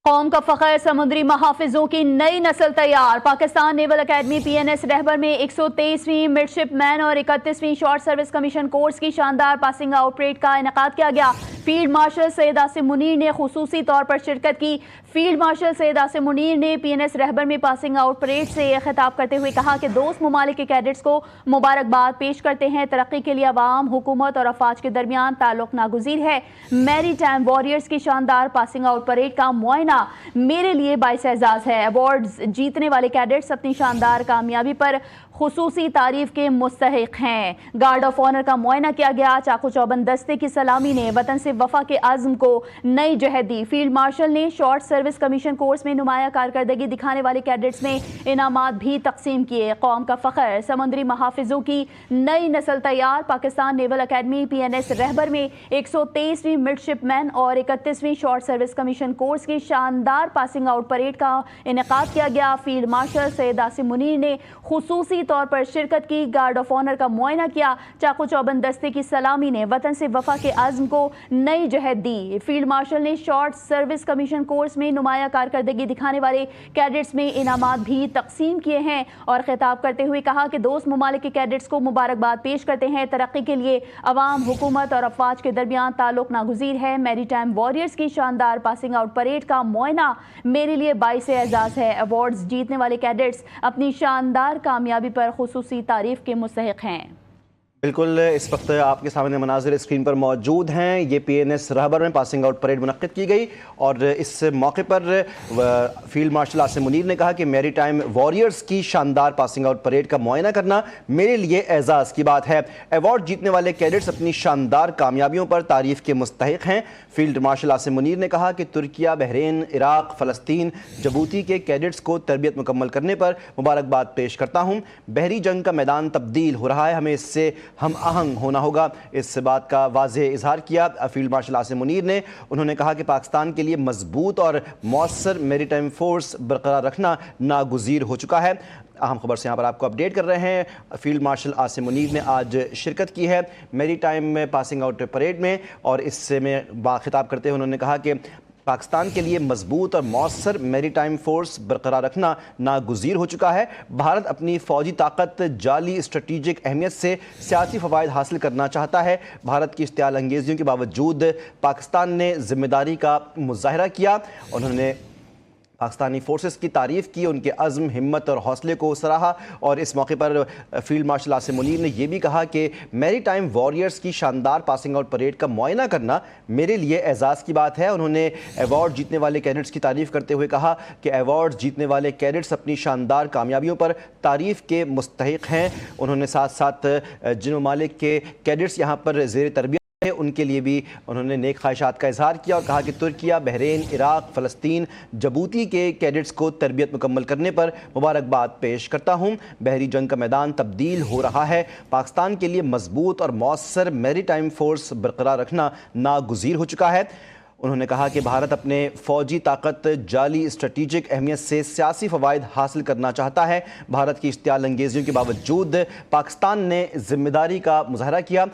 قوم کا فخر سمندری محافظوں کی نئی نسل تیار۔ پاکستان نیول اکیڈمی PNS رہبر میں 123ویں مڈشپ مین اور 31ویں شارٹ سروس کمیشن کورس کی شاندار پاسنگ آؤٹ پریڈ کا انعقاد کیا گیا۔ فیلڈ مارشل سید عاصم منیر نے خصوصی طور پر شرکت کی۔ فیلڈ مارشل سید عاصم منیر نے PNS رہبر میں پاسنگ آؤٹ پریڈ سے خطاب کرتے ہوئے کہا کہ دوست ممالک کے کیڈٹس کو مبارکباد پیش کرتے ہیں۔ ترقی کے لیے عوام، حکومت اور افواج کے درمیان تعلق ناگزیر ہے۔ میری ٹائم وارئرز کی شاندار پاسنگ آؤٹ پریڈ کا معائنہ میرے لیے باعث اعزاز ہے۔ ایوارڈز جیتنے والے کیڈٹس اپنی شاندار کامیابی پر خصوصی تعریف کے مستحق ہیں۔ گارڈ آف آنر کا معائنہ کیا گیا۔ چاقو چوبند دستے کی سلامی نے وطن سے وفا کے عزم کو نئی جہت دی۔ فیلڈ مارشل نے شارٹ سروس کمیشن کورس میں نمایاں کارکردگی دکھانے والے کیڈٹس میں انعامات بھی تقسیم کیے۔ قوم کا فخر سمندری محافظوں کی نئی نسل تیار۔ پاکستان نیول اکیڈمی PNS رہبر میں 123ویں مڈشپ مین اور 31ویں شارٹ سروس کمیشن کورس کی شاندار پاسنگ آؤٹ پریڈ کا انعقاد کیا گیا۔ فیلڈ مارشل سید عاصم منیر نے خصوصی طور پر شرکت کی، گارڈ آف آنر کا معائنہ کیا۔ چاقو چوبند دستے کی سلامی نے وطن سے وفا کے عزم کو نئی جہت دی۔ فیلڈ مارشل نے شارٹ سروس کمیشن کورس میں نمایاں کارکردگی دکھانے والے کیڈٹس میں انعامات بھی تقسیم کیے ہیں اور خطاب کرتے ہوئے کہا کہ دوست ممالک کے کیڈٹس کو مبارکباد پیش کرتے ہیں۔ ترقی کے لیے عوام، حکومت اور افواج کے درمیان تعلق ناگزیر ہے۔ میری ٹائم وارئرز کی شاندار پاسنگ آؤٹ پریڈ کا معائنہ میرے لیے باعث اعزاز ہے۔ ایوارڈز جیتنے والے کیڈٹس اپنی شاندار کامیابی پر خصوصی تعریف کے مستحق ہیں۔ بالکل، اس وقت آپ کے سامنے مناظر اسکرین پر موجود ہیں۔ یہ PNS رہبر میں پاسنگ آؤٹ پریڈ منعقد کی گئی اور اس موقع پر فیلڈ مارشل عاصم منیر نے کہا کہ میری ٹائم وارئرز کی شاندار پاسنگ آؤٹ پریڈ کا معائنہ کرنا میرے لیے اعزاز کی بات ہے۔ ایوارڈ جیتنے والے کیڈٹس اپنی شاندار کامیابیوں پر تعریف کے مستحق ہیں۔ فیلڈ مارشل عاصم منیر نے کہا کہ ترکیہ، بحرین، عراق، فلسطین، جبوتی کے کیڈٹس کو تربیت مکمل کرنے پر مبارکباد پیش کرتا ہوں۔ بحری جنگ کا میدان تبدیل ہو رہا ہے، ہمیں اس سے ہم آہنگ ہونا ہوگا۔ اس بات کا واضح اظہار کیا فیلڈ مارشل عاصم منیر نے۔ انہوں نے کہا کہ پاکستان کے لیے مضبوط اور مؤثر میری ٹائم فورس برقرار رکھنا ناگزیر ہو چکا ہے۔ اہم خبر سے یہاں پر آپ کو اپڈیٹ کر رہے ہیں۔ فیلڈ مارشل عاصم منیر نے آج شرکت کی ہے میری ٹائم میں پاسنگ آؤٹ پریڈ میں، اور اس سے میں خطاب کرتے ہوئے انہوں نے کہا کہ پاکستان کے لیے مضبوط اور مؤثر میری ٹائم فورس برقرار رکھنا ناگزیر ہو چکا ہے۔ بھارت اپنی فوجی طاقت جعلی اسٹریٹجک اہمیت سے سیاسی فوائد حاصل کرنا چاہتا ہے۔ بھارت کی اشتعال انگیزیوں کے باوجود پاکستان نے ذمہ داری کا مظاہرہ کیا۔ انہوں نے پاکستانی فورسز کی تعریف کی، ان کے عزم، ہمت اور حوصلے کو سراہا، اور اس موقع پر فیلڈ مارشل عاصم منیر نے یہ بھی کہا کہ میری ٹائم وارئرز کی شاندار پاسنگ آؤٹ پریڈ کا معائنہ کرنا میرے لیے اعزاز کی بات ہے۔ انہوں نے ایوارڈ جیتنے والے کیڈٹس کی تعریف کرتے ہوئے کہا کہ ایوارڈ جیتنے والے کیڈٹس اپنی شاندار کامیابیوں پر تعریف کے مستحق ہیں۔ انہوں نے ساتھ ساتھ جن ممالک کے کیڈٹس یہاں پر زیر تربیت ان کے لیے بھی انہوں نے نیک خواہشات کا اظہار کیا اور کہا کہ ترکیہ، بحرین، عراق، فلسطین، جبوتی کے کیڈٹس کو تربیت مکمل کرنے پر مبارکباد پیش کرتا ہوں۔ بحری جنگ کا میدان تبدیل ہو رہا ہے، پاکستان کے لیے مضبوط اور مؤثر میری ٹائم فورس برقرار رکھنا ناگزیر ہو چکا ہے۔ انہوں نے کہا کہ بھارت اپنے فوجی طاقت جعلی اسٹریٹجک اہمیت سے سیاسی فوائد حاصل کرنا چاہتا ہے۔ بھارت کی اشتعال انگیزیوں کے باوجود پاکستان نے ذمہ داری کا مظاہرہ کیا۔